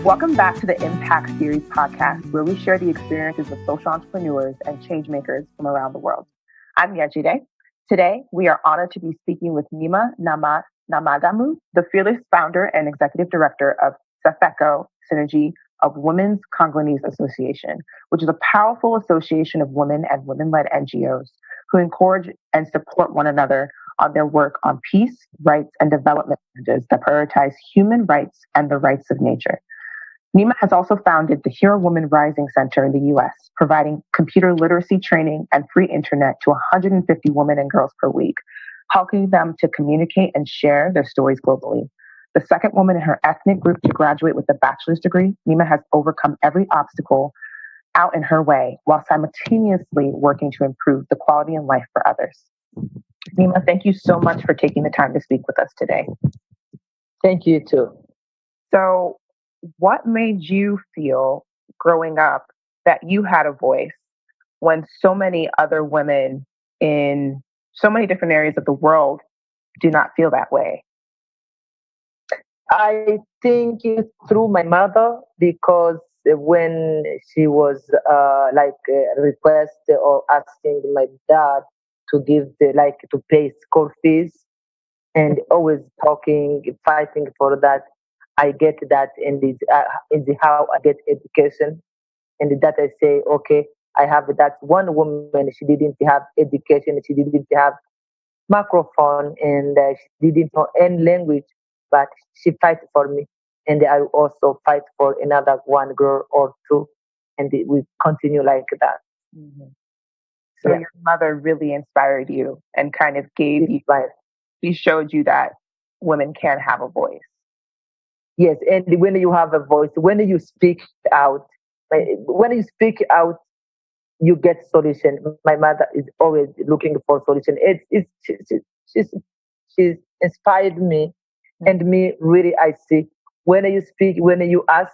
Welcome back to the Impact Series podcast, where we share the experiences of social entrepreneurs and change makers from around the world. I'm Yejide. Today, we are honored to be speaking with Neema Namadamu, the fearless founder and executive director of SAFECO Synergy of Women's Congolese Association, which is a powerful association of women and women-led NGOs who encourage and support one another on their work on peace, rights, and development challenges that prioritize human rights and the rights of nature. Neema has also founded the Hero Woman Rising Center in the U.S., providing computer literacy training and free internet to 150 women and girls per week, helping them to communicate and share their stories globally. The second woman in her ethnic group to graduate with a bachelor's degree, Neema has overcome every obstacle out in her way while simultaneously working to improve the quality of life for others. Neema, thank you so much for taking the time to speak with us today. Thank you too. So, what made you feel growing up that you had a voice when so many other women in so many different areas of the world do not feel that way? I think it's through my mother, because when she was request or asking my dad to give to pay school fees, and always talking, fighting for that, I get that in the how I get education, and that I say, okay, I have that one woman. She didn't have education. She didn't have microphone, and she didn't know any language, but she fight for me, and I also fight for another one girl or two, and we continue like that. Mm-hmm. So your mother really inspired you and kind of gave you, she showed you that women can have a voice. Yes, and when you have a voice, when you speak out, you get solution. My mother is always looking for solution. She's inspired me, and me really I see when you speak, when you ask,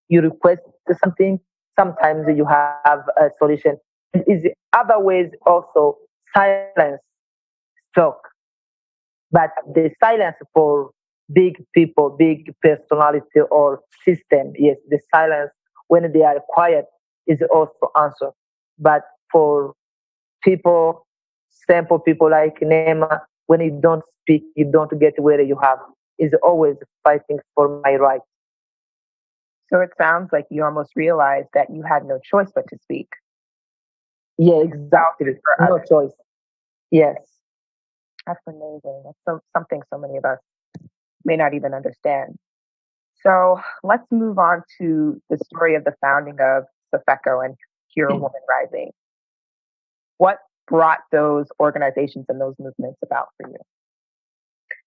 you request something. Sometimes you have a solution. And is other ways also silence talk, but the silence for big people, big personality or system, yes, the silence when they are quiet is also answer. But for people, simple people like Neema, when you don't speak, you don't get where you have. Is always fighting for my right. So it sounds like you almost realized that you had no choice but to speak. Yeah, exactly. No choice. Yes. That's amazing. That's something so many of us may not even understand. So let's move on to the story of the founding of SAFECO and Hero Woman Rising. What brought those organizations and those movements about for you?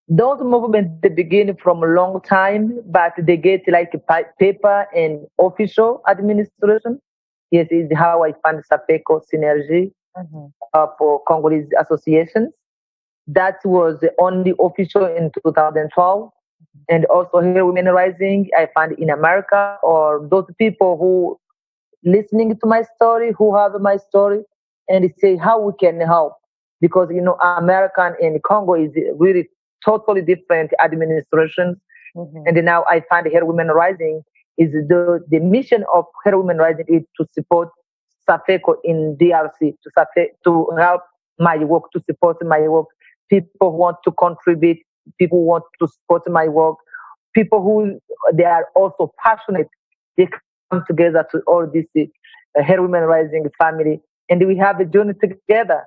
Those movements, they begin from a long time, but they get like a paper and official administration. Yes, is how I found SAFECO Synergy for Congolese associations. That was only official in 2012. And also here, Women Rising, I found in America, or those people who listening to my story, who have my story, and say how we can help. Because, American and Congo is really totally different administrations. And now I find Hair Women Rising is the mission of Hair Women Rising is to support SAFECO in DRC, to help my work, to support my work. People who want to contribute, people who want to support my work, people who they are also passionate. They come together to all this Hair Women Rising family, and we have a journey together.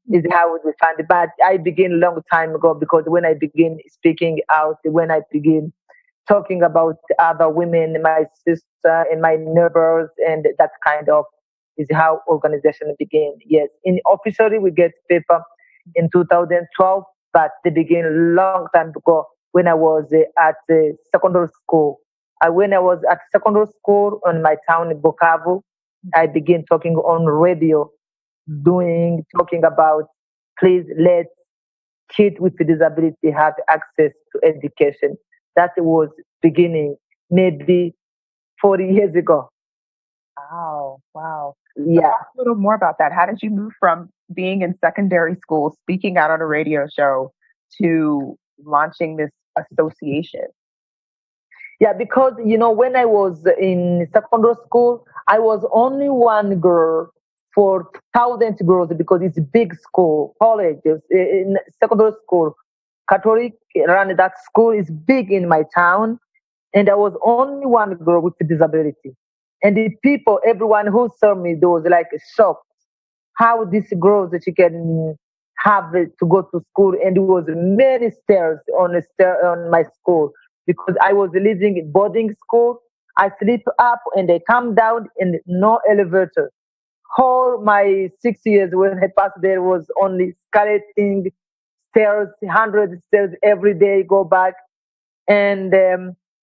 Is how we find it. But I began a long time ago, because when I begin speaking out, when I begin talking about other women, my sister and my neighbors, and that kind of is how organization began. Yes, officially we get paper in 2012, but they began a long time ago when I was at secondary school. When I was at secondary school in my town in Bukavu, I began talking on radio, talking about please let kids with disability have access to education. That was beginning maybe 40 years ago. Wow. Yeah. So talk a little more about that. How did you move from being in secondary school, speaking out on a radio show, to launching this association? Yeah, because when I was in secondary school, I was only one girl for thousands girls because it's a big school, college, in secondary school. Catholic run that school is big in my town, and I was only one girl with a disability. And the people, everyone who saw me, they was like shocked how this girl that she can have it to go to school, and there was many stairs on my school because I was living in boarding school. I sleep up and I come down and no elevator. All my 6 years when I passed there was only escalating stairs, 100 stairs every day, go back. And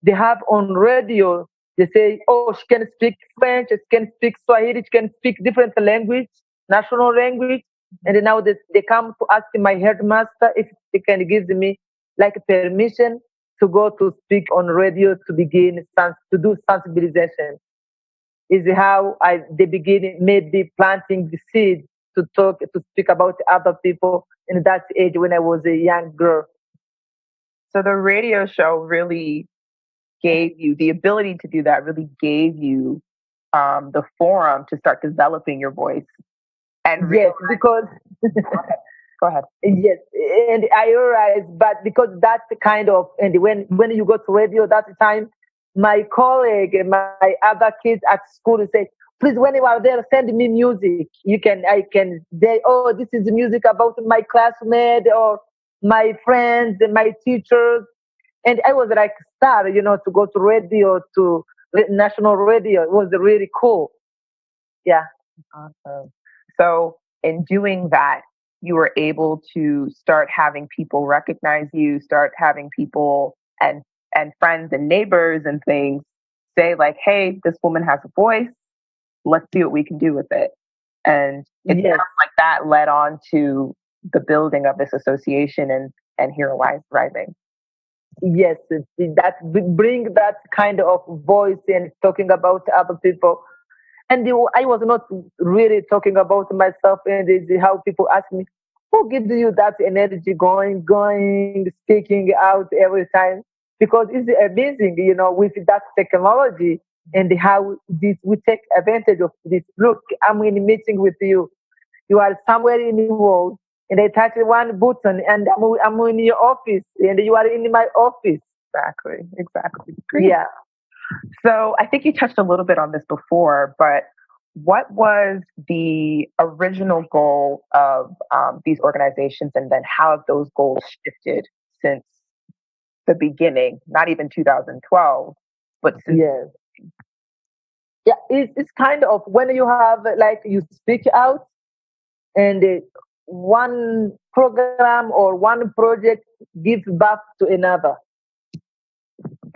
they have on radio, they say, oh, she can speak French, she can speak Swahili, she can speak different language, national language. And then now they come to ask my headmaster if they can give me like permission to go to speak on radio to begin to do sensibilization. Is how they begin maybe planting the seed to speak about other people in that age when I was a young girl. So the radio show really gave you the ability to do that, really gave you the forum to start developing your voice. And yes, because go ahead. Yes, and I realize, but because that's the kind of, and when you go to radio, that's the time my colleague and my other kids at school say, please, when you are there, send me music. I can say, oh, this is music about my classmate or my friends and my teachers. And I was like star, to go to radio, to national radio. It was really cool. Yeah. Awesome. So in doing that, you were able to start having people recognize you, start having people and friends and neighbors and things say like, "Hey, this woman has a voice. Let's see what we can do with it." And it Yes. sounds like that led on to the building of this association and Hero Rising. Yes, that bring that kind of voice and talking about other people. And I was not really talking about myself, and it's how people ask me, who gives you that energy going, speaking out every time? Because it's amazing, with that technology and how this we take advantage of this. Look, I'm in a meeting with you. You are somewhere in the world, and I touch one button, and I'm in your office, and you are in my office. Exactly. Great. Yeah. So I think you touched a little bit on this before, but what was the original goal of these organizations, and then how have those goals shifted since the beginning? Not even 2012, but since. Yes. Yeah, it's kind of when you have like you speak out and one program or one project gives back to another.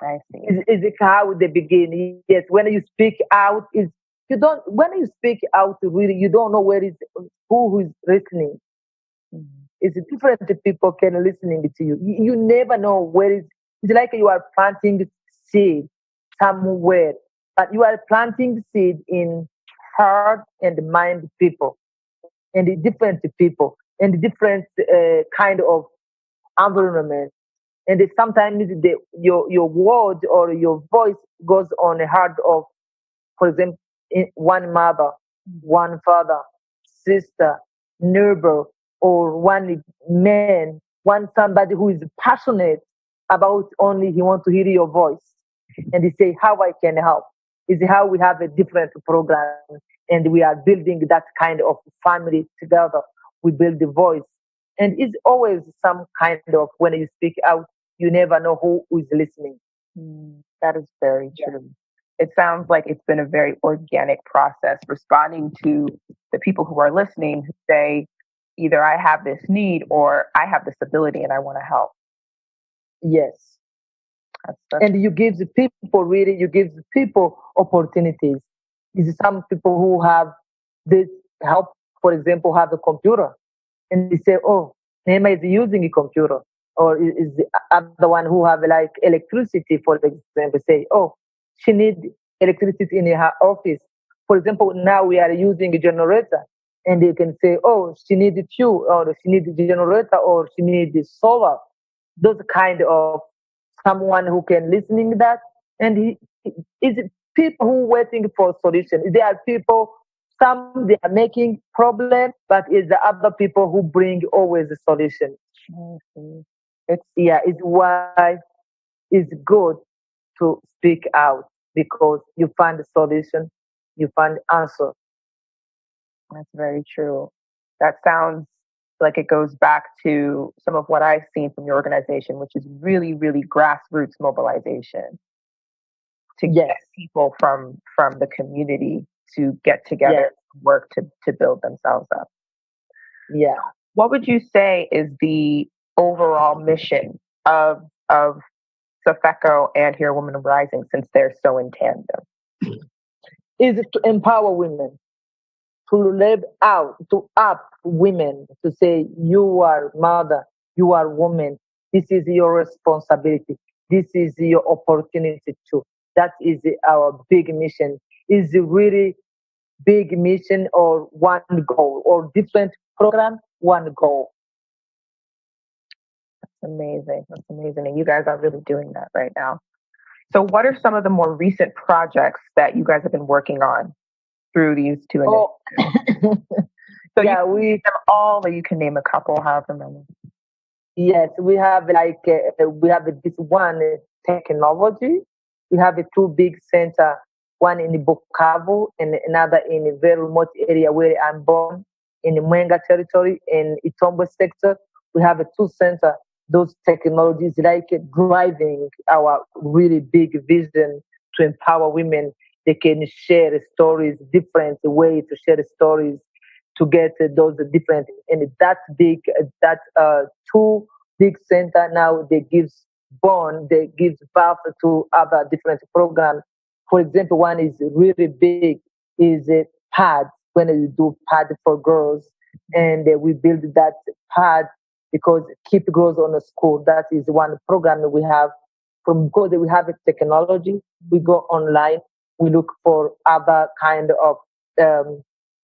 I see. Is it how they begin? Yes, when you speak out, is you don't when you speak out really you don't know where is who is listening. It's different people can listening to you. You never know where is. It's like you are planting seed somewhere, but you are planting seed in heart and mind people, and the different people, and the different kind of environment. And sometimes your word or your voice goes on the heart of, for example, one mother, one father, sister, neighbor, or one man, one somebody who is passionate about only he wants to hear your voice. And they say, how I can help. Is how we have a different program and we are building that kind of family together. We build the voice. And it's always some kind of when you speak out, you never know who is listening. That is very true. It sounds like it's been a very organic process responding to the people who are listening who say, either I have this need or I have this ability and I want to help. Yes. And you give the people really, you give the people opportunities. Is some people who have this help, for example, have a computer and they say, oh, Neema is using a computer. Or is the other one who have like electricity, for example, say, oh, she need electricity in her office. For example, now we are using a generator, and you can say, oh, she need fuel, or she need a generator, or she need the solar. Those kind of someone who can listening that And is people who waiting for solution. There are people, some they are making problem, but it's the other people who bring always a solution. Mhm. It's Yeah, it's why it's good to speak out because you find the solution, you find the answer. That's very true. That sounds like it goes back to some of what I've seen from your organization, which is really, really grassroots mobilization to get Yes, people from the community to get yes, together, work to build themselves up. yeah. What would you say is the overall mission of Safeco and Here Women Rising since they're so in tandem? Is to empower women, to live out, to up women, to say, you are mother, you are woman, this is your responsibility, this is your opportunity too. That is our big mission. Is a really big mission or one goal or different program, one goal. Amazing. That's amazing. And you guys are really doing that right now. So, what are some of the more recent projects that you guys have been working on through these two initiatives? Oh, So, you yeah, can name them all, or you can name a couple, however many. yes, we have we have this one technology. We have a two big center, one in Bukavu and another in a very remote area where I'm born, in the Mwenga territory, in Itombo sector. We have a two center. Those technologies like driving our really big vision to empower women. They can share stories, different way to share stories to get those different and that big that two big center now they gives born they gives birth to other different programs. For example, one is really big is a pad when you do pad for girls and we build that pad because keep girls on the school. That is one program that we have from because we have a technology. We go online, we look for other kind of um,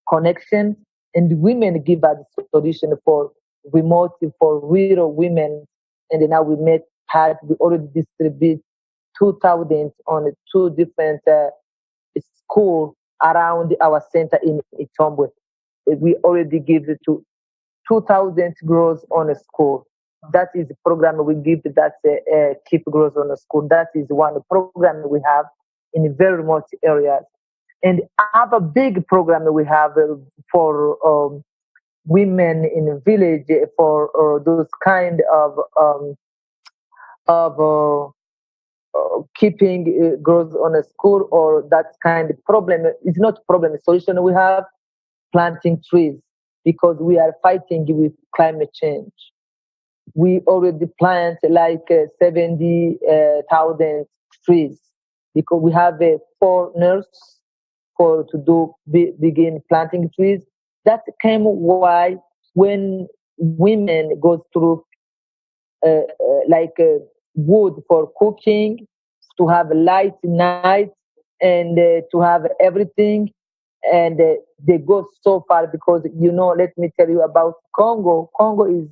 connections and women give us solution for remote for rural women and now we made had we already distribute 2000 on two different school around our center in Itombwe. We already give it to 2000 girls on a school. That is the program we give that keep girls on a school. That is one program we have in very remote areas. And other big program we have for women in a village for those kind of keeping girls on a school or that kind of problem. It's not problem. The solution we have planting trees because we are fighting with climate change. We already plant like 70,000 trees because we have four nurses for to do begin planting trees. That came why when women go through like wood for cooking, to have a light night, and to have everything, and they go so far because let me tell you about Congo. Congo is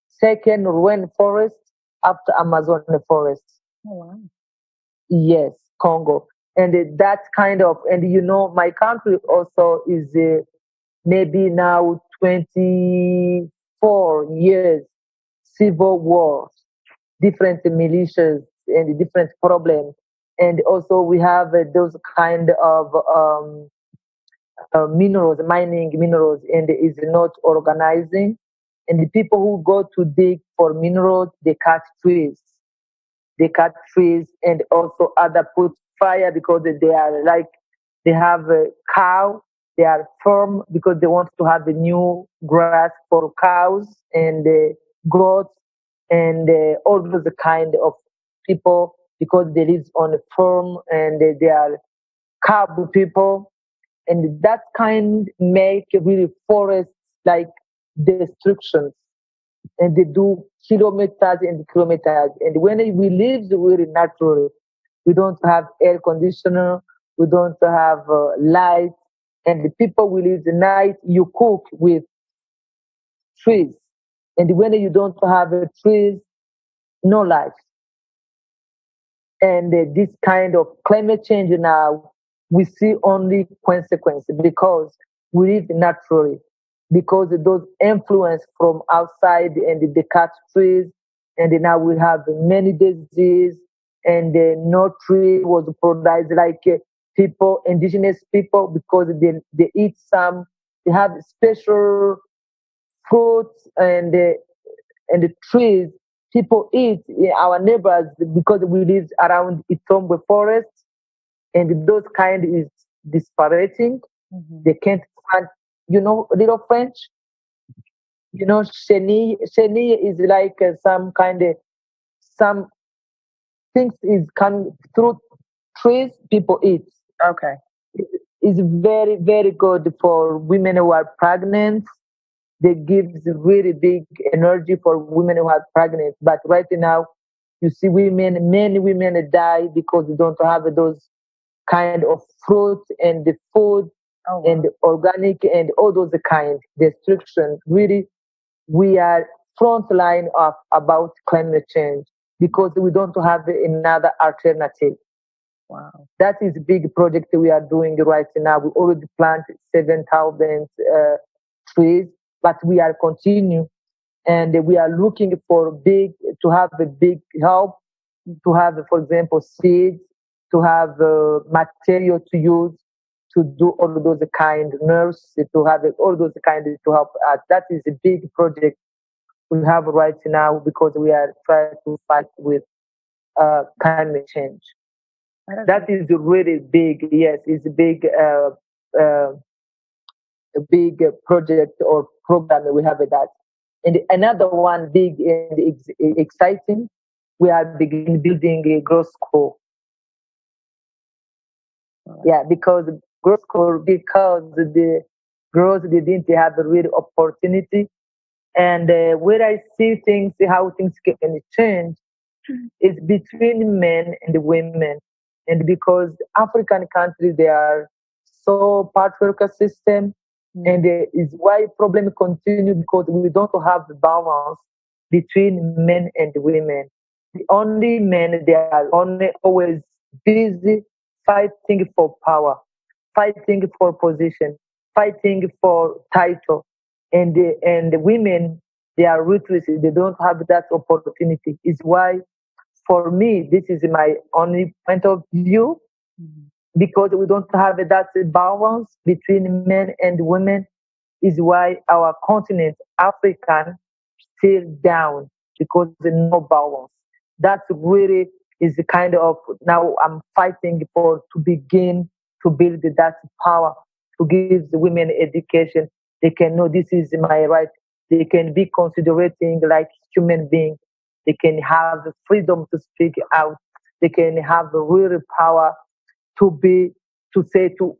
second rainforest after Amazon forest. Oh, wow. Yes, Congo. And that kind of, and my country also is maybe now 24 years civil wars, different militias and different problems. And also we have those kind of minerals, mining minerals, and is not organizing. And the people who go to dig for minerals, they cut trees. They cut trees and also other put fire because they are like they have a cow. They are firm because they want to have a new grass for cows and goats and all those kind of people because they live on a farm and they are cow people and that kind make really forests like destructions and they do kilometers and kilometers. And when we live really naturally, we don't have air conditioner, we don't have light, and the people will live the night. You cook with trees, and when you don't have trees, no life. And this kind of climate change now, we see only consequences because we live naturally, because those influence from outside and they cut trees, and now we have many disease, and no tree was produced like people, indigenous people, because they eat some, they have special fruits and the trees people eat in our neighbors because we live around Itombe forest, and those kind is disparating. Mm-hmm. They can't find, little French. Chenille is like some kind of some things is coming through trees people eat. Okay. It's very very good for women who are pregnant. They gives really big energy for women who are pregnant. But right now, you see women, many women die because they don't have those kind of fruit and the food Oh, and wow. the organic and all those kind destruction. Really, we are front line of about climate change because we don't have another alternative. Wow. That is a big project we are doing right now. We already planted 7,000 trees, but we are continue, and we are looking for big to have a big help, to have, for example, seeds, to have material to use to do all of those kind nurse, to have all those kind to help us. That is a big project we have right now because we are trying to fight with climate change. That is That is really big. Yes, it's uh, a big project or program that we have with that. And another one big and exciting, we are begin building a growth school. amazing. Yeah, because growth school, because the girls they didn't have a real opportunity, and where I see things, how things can change is between men and women. And because African countries, they are so patriarchal system, and Mm-hmm. is why problem continue because we don't have the balance between men and women. The only men, they are only always busy fighting for power, fighting for position, fighting for title, and the women, they are ruthless. They don't have that opportunity. Is why for me, this is my only point of view, Mm-hmm. because we don't have that balance between men and women, is why our continent, African, still down because there's no balance. That really is the kind of now I'm fighting for to begin to build that power to give the women education. They can know this is my right. They can be considerating like human beings. They can have the freedom to speak out. They can have the real power to be to say to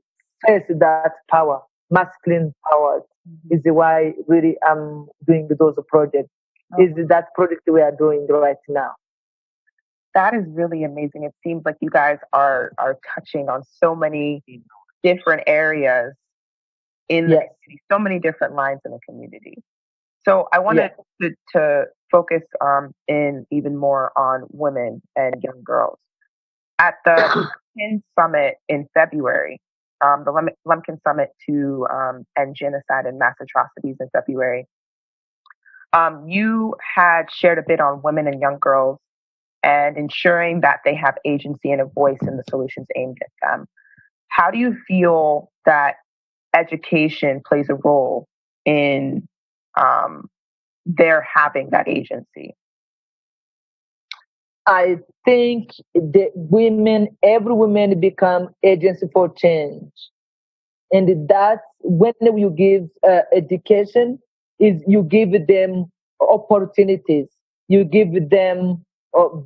face that power, masculine powers. Mm-hmm. Is why really I'm doing those projects. Oh, Is that project we are doing right now? that is really amazing. It seems like you guys are touching on so many different areas in the Yes, community, so many different lines in the community. So I wanted yes, to focus in even more on women and young girls. At the Lumpkin Summit in February, the Lumpkin Summit to end genocide and mass atrocities in February, you had shared a bit on women and young girls and ensuring that they have agency and a voice in the solutions aimed at them. How do you feel that education plays a role in um, their having that agency? I think the women, every woman become agency for change, and that's when you give education is you give them opportunities, you give them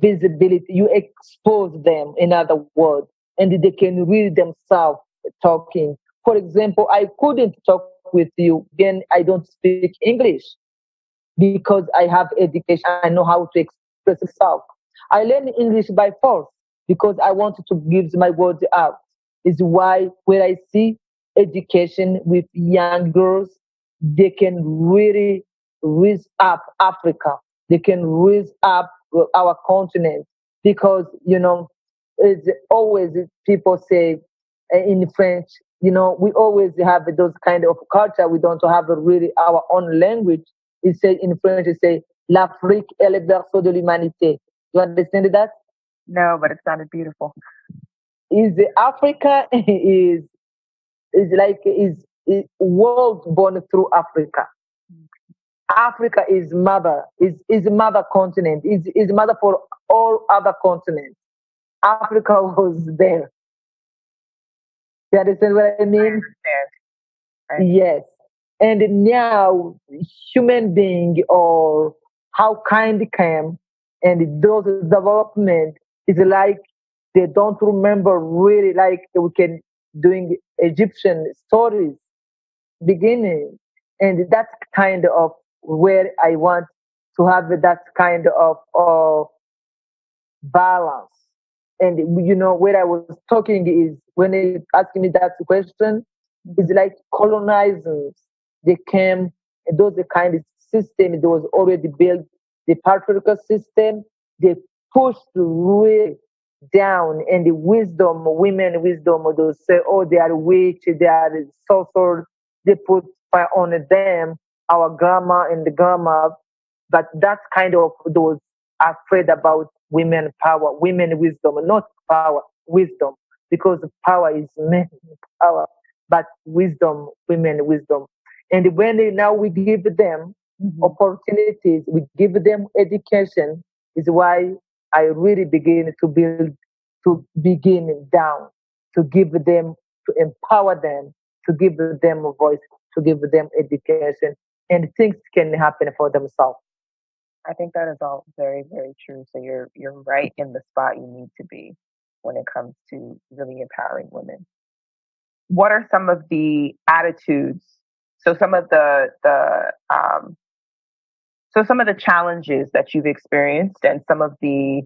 visibility, you expose them, in other words, and they can read themselves talking. For example, I couldn't talk with you when I don't speak English because I have education, I know how to express myself. I learn English by force because I wanted to give my words out. Is why when I see education with young girls, they can really raise up Africa. They can raise up our continent because It's always people say in French, we always have those kind of culture. We don't have really our own language. It say in French, it say l'Afrique est le berceau de l'humanité. You understand that? No, but it sounded beautiful. Is Africa is world born through Africa. Africa is mother continent. Is mother for all other continents. Africa was there. You understand what I I mean? understand. Yes. And now human being or how kind came and those development is like they don't remember really like we can doing Egyptian stories beginning. And that's kind of where I want to have that kind of balance. And where I was talking is when they asking me that question, it's like colonizers. They came, and those the kind of system that was already built, the patriarchal system, they pushed way down, and the wisdom, women wisdom, those say, oh, they are witch, they are sorcerers, they put fire on them, our grandma and the grandma, but that's kind of those afraid about women power, women wisdom, not power, wisdom, because power is men power, but wisdom, women wisdom. And when now we give them opportunities, we give them education, is why I really begin to build, to begin down, to give them, to empower them, to give them a voice, to give them education, and things can happen for themselves. I think that is all very, very true. So you're right in the spot you need to be when it comes to really empowering women. What are some of the attitudes? So some of the challenges that you've experienced and some of the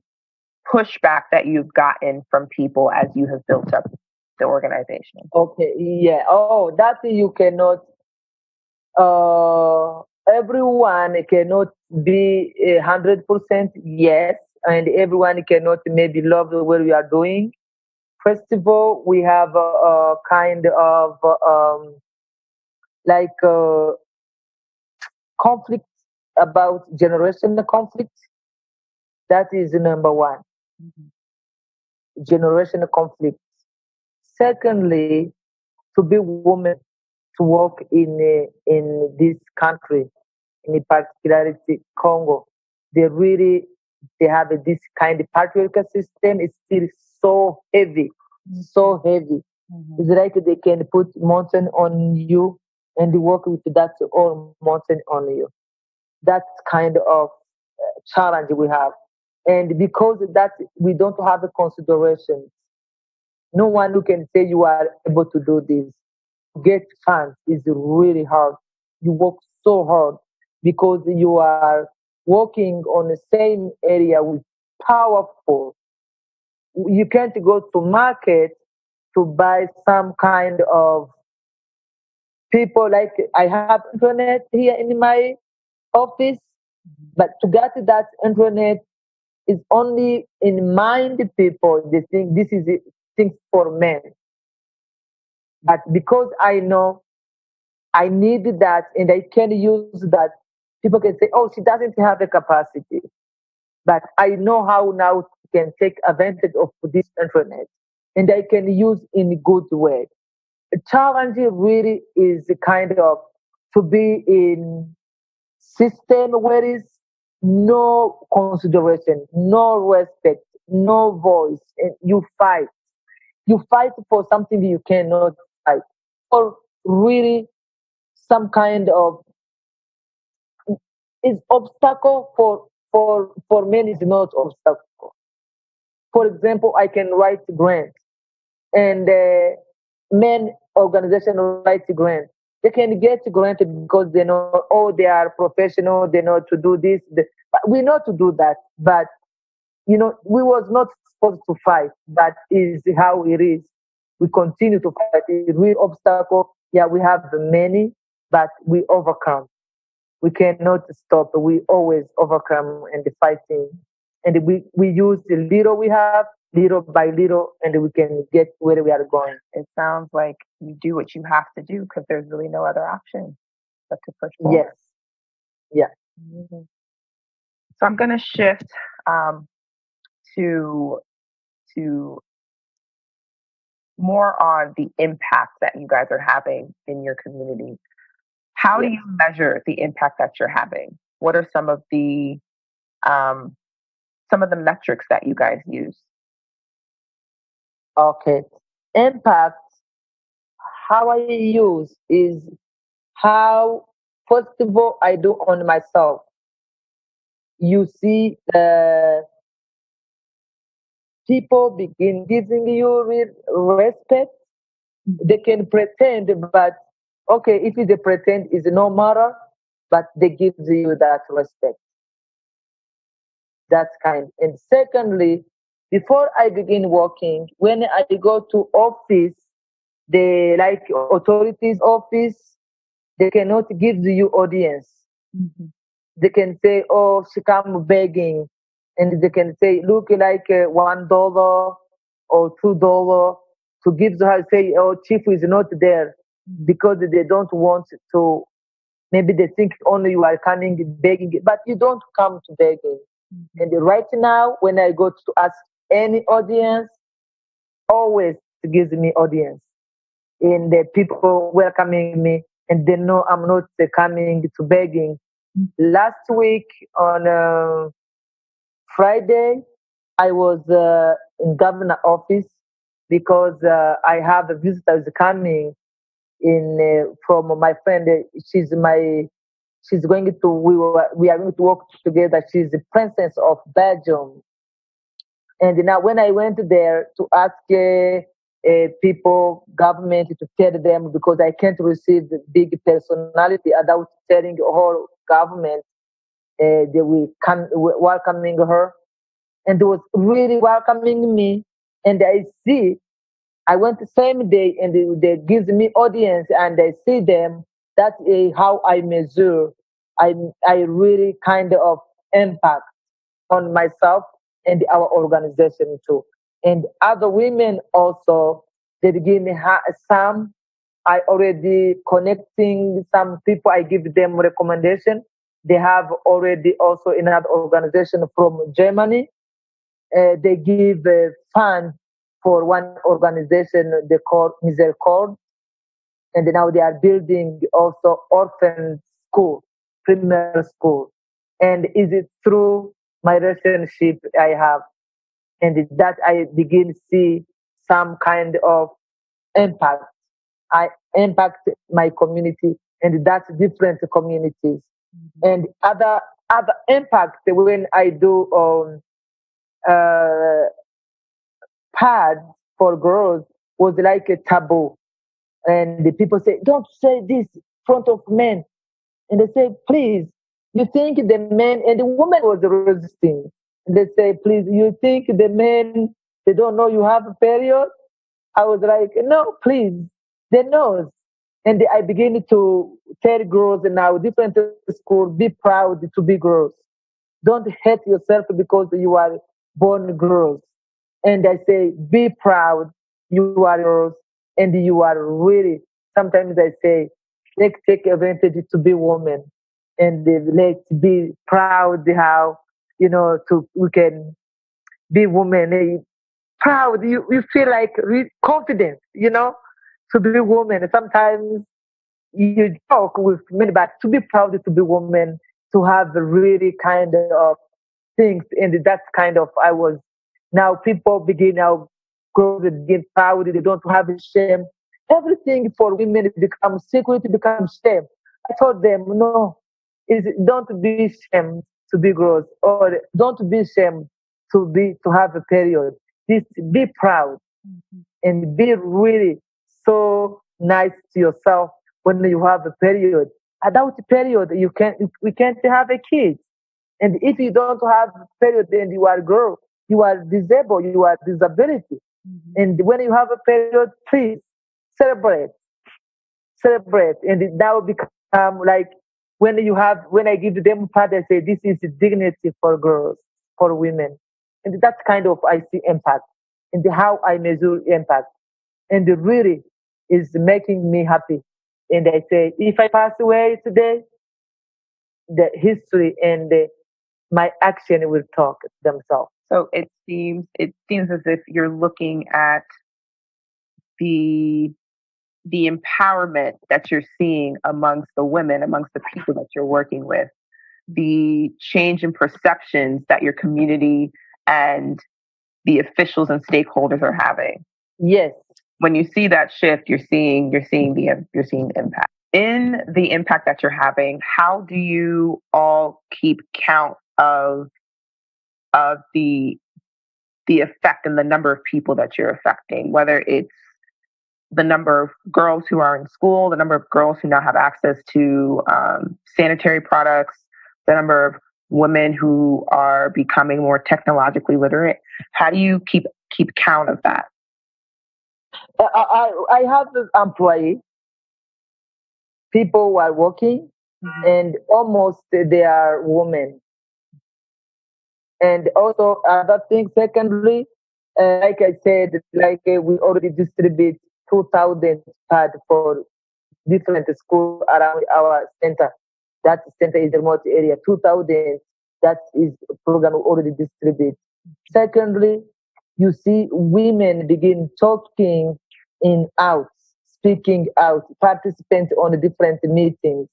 pushback that you've gotten from people as you have built up the organization. Okay, yeah. Oh, that you cannot. Everyone cannot be 100% yes, and everyone cannot maybe love the way we are doing. First of all, we have a kind of like conflict about generational conflict. That is number one, Mm-hmm. generational conflict. Secondly, to be woman, to work in this country, in particularity Congo, they really they have this kind of patriarchal system. It's still so heavy, so heavy. Mm-hmm. It's like they can put mountain on you and work with that all mountain on you. That's kind of challenge we have. And because of that we don't have a consideration. No one who can say you are able to do this. Get funds is really hard. You work so hard because you are working on the same area with powerful. You can't go to market to buy some kind of people like I have internet here in my office, but to get that internet is only in mind people. They think this is things for men. But because I know I need that and I can use that, people can say, oh, she doesn't have the capacity. But I know how now can take advantage of this internet and I can use in a good way. The challenge really is kind of to be in system where is no consideration, no respect, no voice, and you fight. You fight for something you cannot fight, or really some kind of is obstacle for men is not obstacle. For example, I can write grant, and men organization write grant. They can get granted because they know, oh, they are professional, they know to do this. But we know to do that, but we was not supposed to fight. That is how it is. We continue to fight. It's real obstacle. Yeah, we have many, but we overcome. We cannot stop. We always overcome and the fighting. And we use the little we have little by little, and we can get where we are going. It sounds like you do what you have to do because there's really no other option but to push forward. Yes. Yeah. Mhm. So I'm going to shift um, to to more on the impact that you guys are having in your community. How do Yes. you measure the impact that you're having? What are um, some of the metrics that you guys use? Okay. Impact, how I use is how, first of all, I do on myself. You see, people begin giving you respect. They can pretend, but okay, if they pretend, is no matter, but they give you that respect. That's kind. And secondly, before I begin working, when I go to office, the like authorities office, they cannot give you audience. Mhm. They can say, "Oh, she come begging," and they can say, "Look, like $1 or $2 to give to her." Say, "Oh, chief is not there," because they don't want to. Maybe they think only you are coming begging, but you don't come to begging. Mhm. And right now, when I go to ask any audience, always gives me audience. And the people welcoming me, and they know I'm not coming to begging. Last week on Friday, I was in governor office because I have visitors coming in from my friend. She's my she's going to we are going to work together. She's the princess of Belgium. And now when I went there to ask people, government to tell them, because I can't receive the big personality without telling whole government, they will come welcoming her, and they was really welcoming me. And I see, I went the same day, and they gives me audience, and I see them. That's how I measure. I I really kind of impact on myself and our organization too. And other women also, they give me some. I already connecting some people. I give them recommendation. They have already also another organization from Germany. They give fund for one organization they call Misericord, and now they are building also orphan school, primary school. And is it through my relationship I have, and that I begin to see some kind of impact. I impact my community, and that's different communities. And other impact when I do uh, pads for girls was like a taboo, and the people say, "Don't say this in front of men." And they say, "Please, you think the men," and the woman was resisting. And they say, "Please, you think the men, they don't know you have a period?" I was like, "No, please, they knows." And I begin to tell girls now, different schools, be proud to be girls. Don't hate yourself because you are born girls. And I say, be proud. You are girls, and you are really. Sometimes I say, let's take advantage to be women, and let's be proud how to we can be women. Proud. You feel like confident. To be woman. Sometimes you joke with many, but to be proud to be woman, to have really kind of things, and that's kind of I was. Now people begin now, girls begin proud. They don't have shame. Everything for women becomes secret, becomes shame. I told them no, is don't be ashamed to be girls, or don't be ashamed to have a period. This be proud and be really so nice to yourself when you have a period. Without a period, we can't have a kid. And if you don't have a period and you are a girl, you are disabled, you are disability. And when you have a period, please celebrate, celebrate. And it now become like when I give them part, I say this is dignity for girls, for women. And that's kind of I see impact. and how I measure impact. And it really is making me happy. And I say, if I pass away today, the history and my action will talk themselves. So it seems as if you're looking at the the empowerment that you're seeing amongst the women, amongst the people that you're working with, the change in perceptions that your community and the officials and stakeholders are having. Yes. When you see that shift, you're seeing the impact. In the impact that you're having, how do you all keep count of the effect and the number of people that you're affecting, whether it's the number of girls who are in school, the number of girls who now have access to sanitary products, the number of women who are becoming more technologically literate. How do you keep count of that? I have an employee, people who are working, and almost they are women. And also other thing, secondly, like I said, like we already distribute 2,000 pads for different schools around our center. That center is the remote area. 2,000. That is a program we already distribute. Secondly, you see women begin talking in out, speaking out, participants on the different meetings.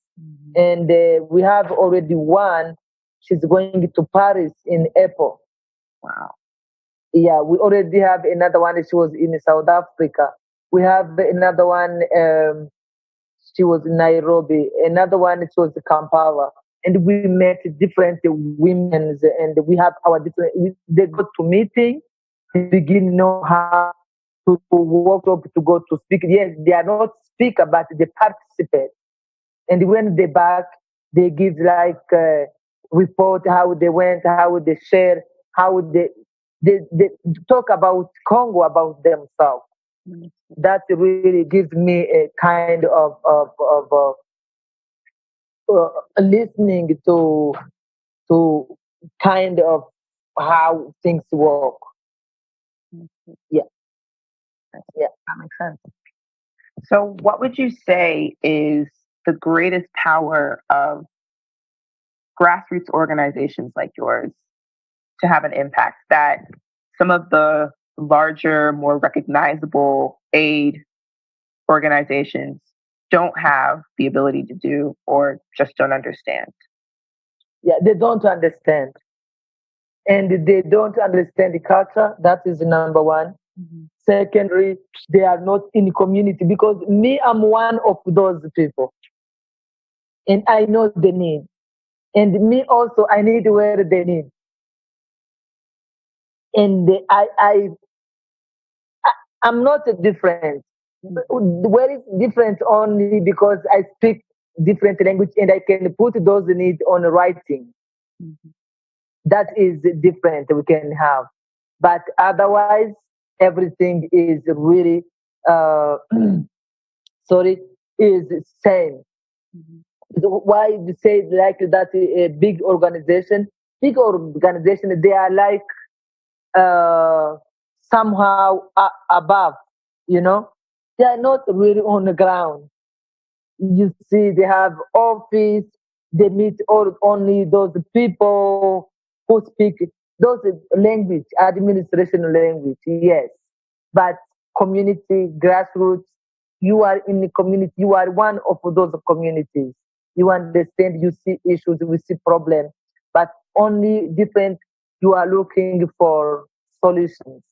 And we have already one. She's going to Paris in April. Wow. Yeah, we already have another one. She was in South Africa. We have another one. She was in Nairobi. Another one. It was Kampala. And we met different women, and we have our different. They go to meeting, they begin know how to work up to go to speak. Yes, they are not speaker, but they participate. And when they back, they give like report how they went, how they share, how they talk about Congo, about themselves. That really gives me a kind of listening to kind of how things work. Yeah, yeah. That makes sense. So, what would you say is the greatest power of grassroots organizations like yours to have an impact that some of the larger, more recognizable aid organizations don't have the ability to do or just don't understand? Yeah, they don't understand. And they don't understand the culture. That is number one. Secondly, they are not in community because me, I'm one of those people. And I know the need. And me also, I need where they need. And I'm not different. Where is different only because I speak different language and I can put those needs on writing. That is different we can have. But otherwise, everything is really, uh, sorry, is same. Why you say like that a big organization? Big organization, they are like uh, somehow above, you know? They are not really on the ground. You see, they have office, they meet only those people who speak those language, administration language, yes. But community, grassroots, you are in the community, you are one of those communities. You understand, you see issues, we see problems, but only different, you are looking for solutions.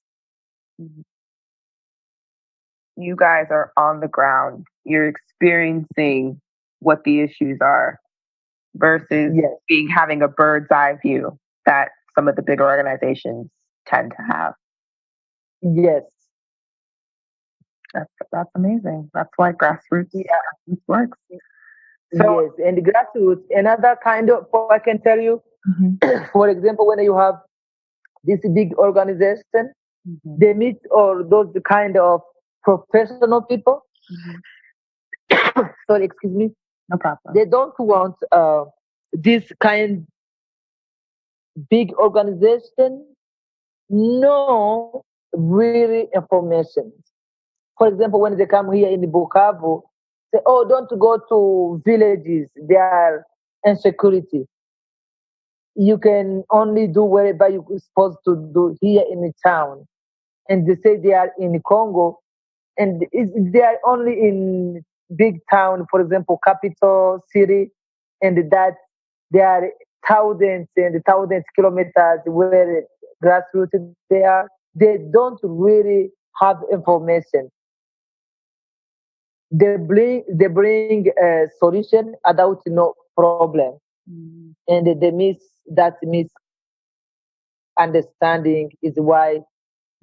You guys are on the ground, you're experiencing what the issues are versus Yes. having a bird's eye view that some of the bigger organizations tend to have. Yes. That's amazing. That's why grassroots works. So, yes, and grassroots, another kind of, I can tell you, for example, when you have this big organization, they meet all those kind of professional people. Sorry, excuse me. No problem. They don't want this kind big organization. No, really information. For example, when they come here in the Bukavu, say, oh, don't go to villages. They are insecurity. You can only do whatever you're supposed to do here in the town. And they say they are in Congo, and they are only in big town, for example, capital city, and that there are thousands and thousands kilometers where grassroots they are. They don't really have information. They bring a solution without no problem, and they miss that misunderstanding is why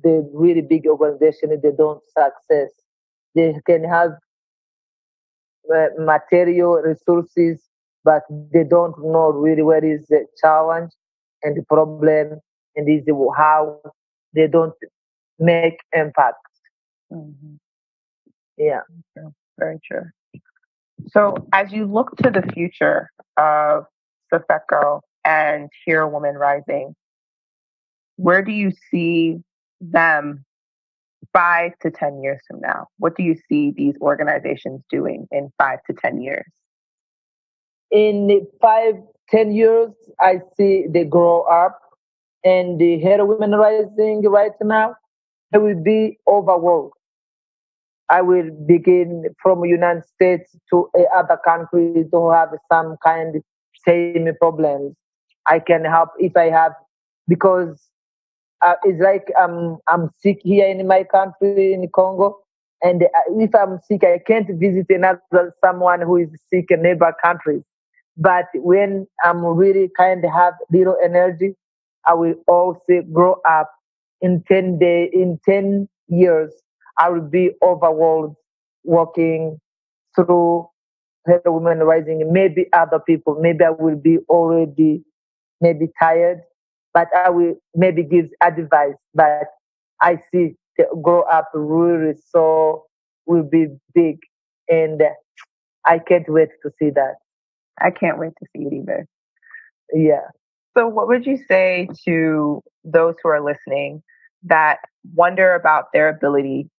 the really big organization they don't success. They can have material resources, but they don't know really what is the challenge and the problem, and is how they don't make impact. Mm-hmm. Yeah. Very true. So, as you look to the future of Safeco and Here Woman Rising, where do you see them 5 to 10 years from now? What do you see these organizations doing in 5 to 10 years? In 5, 10 years, I see they grow up, and the hair women rising right now, they will be overworked. I will begin from United States to other countries to have some kind of same problems. I can help if I have, because it's like I'm sick here in my country in Congo, and if I'm sick, I can't visit another someone who is sick in neighbor countries. But when I'm really kind of have little energy, I will also grow up in 10 years. I will be overworld working through Hello Women Rising. Maybe other people, maybe I will be already maybe tired, but I will maybe give advice. But I see the grow up really so will be big, and I can't wait to see that. I can't wait to see it either. Yeah. So, what would you say to those who are listening that wonder about their ability,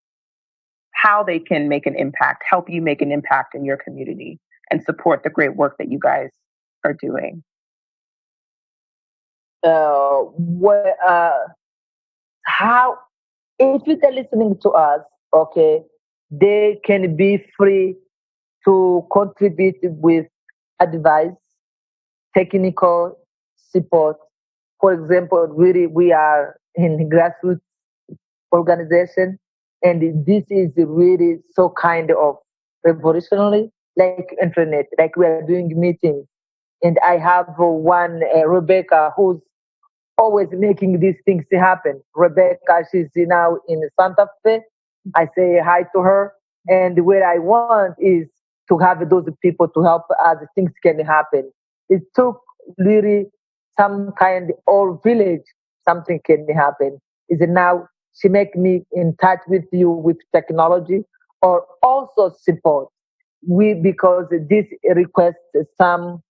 how they can make an impact, help you make an impact in your community, and support the great work that you guys are doing? What? How? If they're listening to us, okay, they can be free to contribute with advice, technical support. For example, really, we are in grassroots organization, and this is really so kind of revolutionary, like internet, like we are doing meetings. And I have one Rebecca who's always making these things happen. Rebecca, she's now in Santa Fe. I say hi to her. And what I want is to have those people to help us, things can happen. It took really some kind or village, something can happen. Is now she make me in touch with you with technology or also support. We because this requests some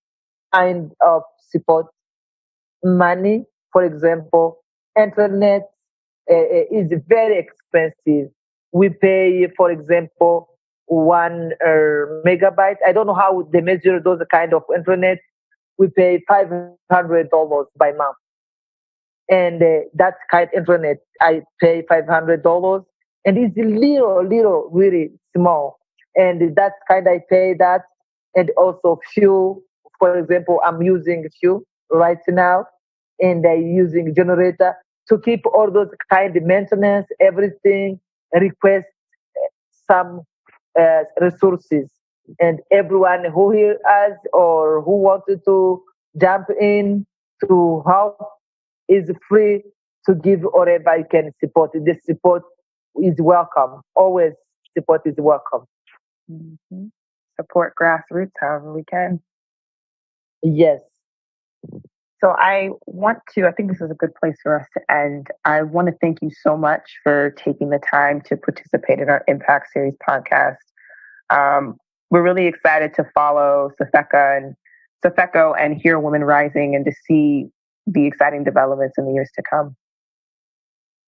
kind of support, money, for example, internet is very expensive. We pay, for example, 1 megabyte. I don't know how they measure those kind of internet. We pay $500 by month, and that kind of internet I pay $500, and it's little, really small, and that kind I pay that, and also fuel. For example, I'm using fuel right now, and I using generator to keep all those kind of maintenance, everything. Request some resources, and everyone who hear us or who wanted to jump in to help is free to give whatever I can support. The support is welcome. Always support is welcome. Mm-hmm. Support grassroots however we can. Yes. So I think this is a good place for us to end. I want to thank you so much for taking the time to participate in our Impact Series podcast. We're really excited to follow Safeco and Hear Women Rising and to see the exciting developments in the years to come.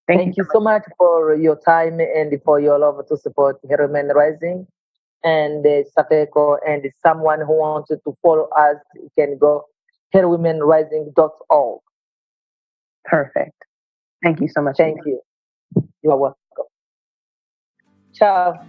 Thank you so much for your time and for your love to support Hero Women Rising and Safeco. And someone who wants to follow us can go herowomenrising.org. Perfect. Thank you so much. Thank you. You are welcome. Ciao.